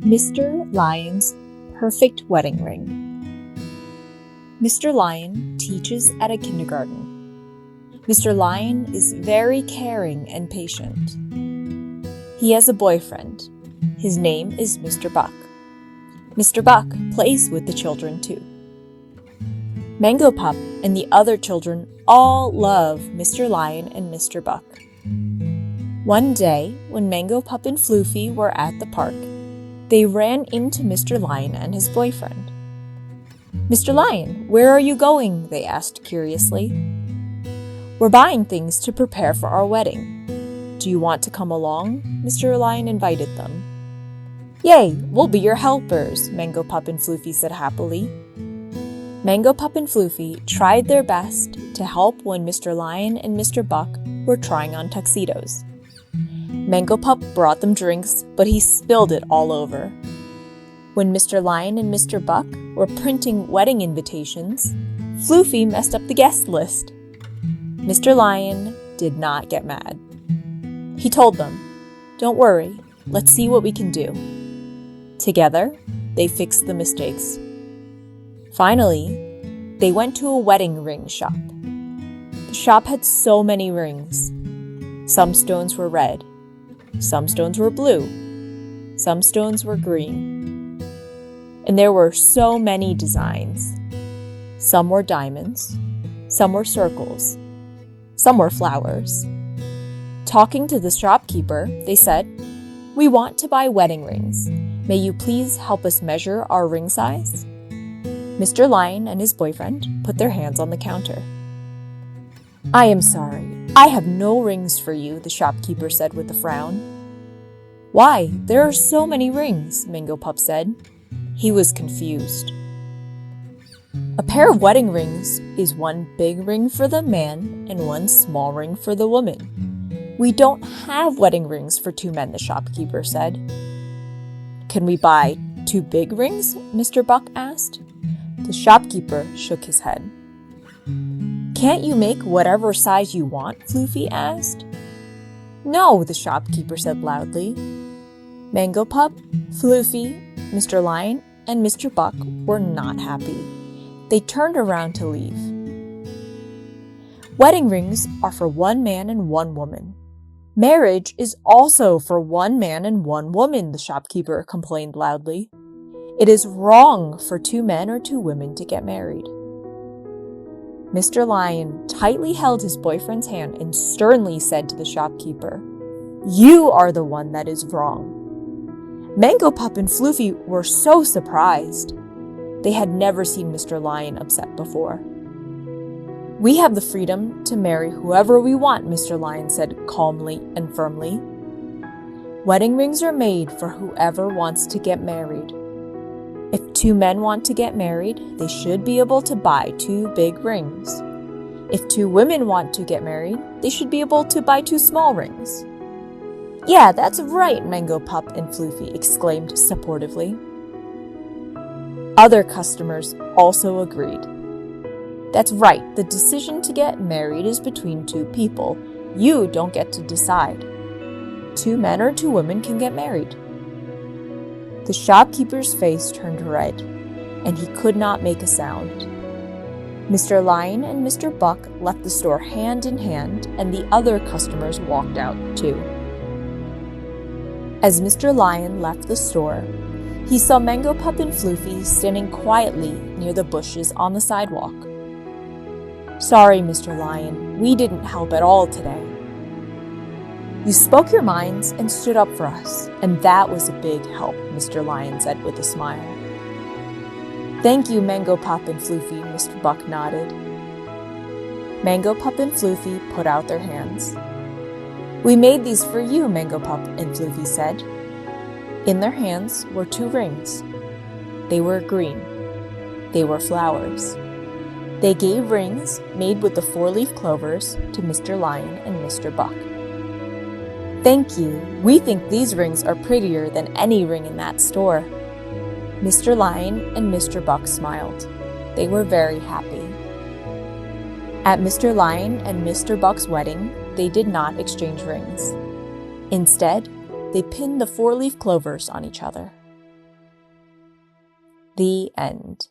Mr. Lion's Perfect Wedding Ring. Mr. Lion teaches at a kindergarten. Mr. Lion is very caring and patient. He has a boyfriend. His name is Mr. Buck. Mr. Buck plays with the children too. Mango Pup and the other children all love Mr. Lion and Mr. Buck. One day, when Mango Pup and Floofy were at the park, they ran into Mr. Lion and his boyfriend. "Mr. Lion, where are you going?" they asked curiously. "We're buying things to prepare for our wedding. Do you want to come along?" Mr. Lion invited them. "Yay, we'll be your helpers," Mango Pup and Floofy said happily. Mango Pup and Floofy tried their best to help when Mr. Lion and Mr. Buck were trying on tuxedos. Mango Pup brought them drinks, but he spilled it all over. When Mr. Lion and Mr. Buck were printing wedding invitations, Floofy messed up the guest list. Mr. Lion did not get mad. He told them, "Don't worry, let's see what we can do." Together, they fixed the mistakes. Finally, they went to a wedding ring shop. The shop had so many rings. Some stones were red. Some stones were blue. Some stones were green. And there were so many designs. Some were diamonds. Some were circles. Some were flowers. Talking to the shopkeeper, they said, "We want to buy wedding rings. May you please help us measure our ring size?" Mr. Lion and his boyfriend put their hands on the counter. "I am sorry, I have no rings for you," the shopkeeper said with a frown. "Why, there are so many rings," Mango Pup said. He was confused. "A pair of wedding rings is one big ring for the man and one small ring for the woman. We don't have wedding rings for two men," the shopkeeper said. "Can we buy two big rings?" Mr. Buck asked. The shopkeeper shook his head. "Can't you make whatever size you want?" Floofy asked. "No," the shopkeeper said loudly. Mango Pup, Floofy, Mr. Lion, and Mr. Buck were not happy. They turned around to leave. "Wedding rings are for one man and one woman. Marriage is also for one man and one woman," the shopkeeper complained loudly. "It is wrong for two men or two women to get married." Mr. Lion tightly held his boyfriend's hand and sternly said to the shopkeeper, "You are the one that is wrong." Mango Pup and Floofy were so surprised. They had never seen Mr. Lion upset before. "We have the freedom to marry whoever we want," Mr. Lion said calmly and firmly. "Wedding rings are made for whoever wants to get married. If two men want to get married, they should be able to buy two big rings. If two women want to get married, they should be able to buy two small rings." "Yeah, that's right," Mango Pup and Floofy exclaimed supportively. Other customers also agreed. "That's right, the decision to get married is between two people. You don't get to decide. Two men or two women can get married." The shopkeeper's face turned red, and he could not make a sound. Mr. Lion and Mr. Buck left the store hand in hand, and the other customers walked out too. As Mr. Lion left the store, he saw Mango Pup and Floofy standing quietly near the bushes on the sidewalk. "Sorry, Mr. Lion, we didn't help at all today." "You spoke your minds and stood up for us, and that was a big help," Mr. Lion said with a smile. "Thank you, Mango Pup and Floofy," Mr. Buck nodded. Mango Pup and Floofy put out their hands. "We made these for you," Mango Pup and Floofy said. In their hands were two rings. They were green. They were flowers. They gave rings made with the four-leaf clovers to Mr. Lion and Mr. Buck. "Thank you. We think these rings are prettier than any ring in that store." Mr. Lion and Mr. Buck smiled. They were very happy. At Mr. Lion and Mr. Buck's wedding, they did not exchange rings. Instead, They pin the 4-leaf clovers on each other. The end.